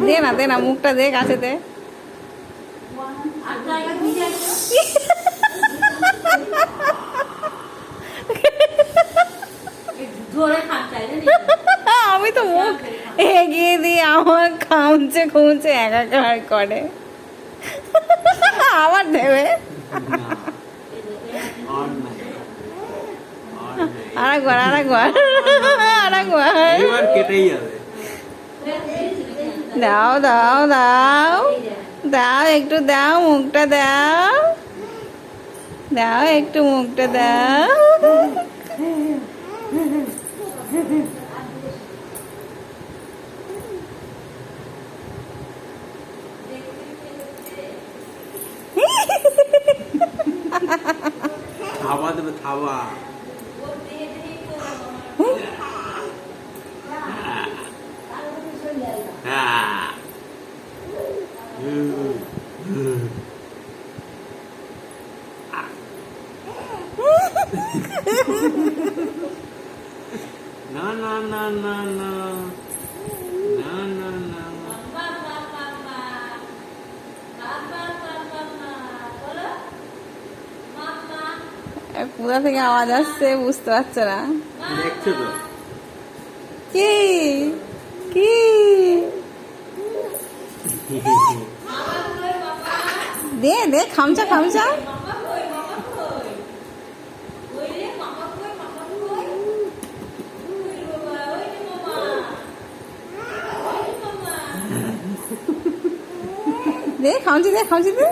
দে না মুখটা দে কাছে দে। আমি তো মুখ এগিয়ে দিয়ে আমার খামচে খুঁজে একাকার করে, আবার দেবে। আরেকবার কেটেই যাবে। দাও দাও দাও দাও, একটু দাও, মুখটা দাও, দাও একটু মুখটা দাও। থাবা দেবে, থাবা। না না না না না না না না। কোথা থেকে আওয়াজ আসছে বুঝতে পারছো না? দেখছো তো? কি কি দে দে, খামচা খামচা। দে খামচি দে, খামচি দে।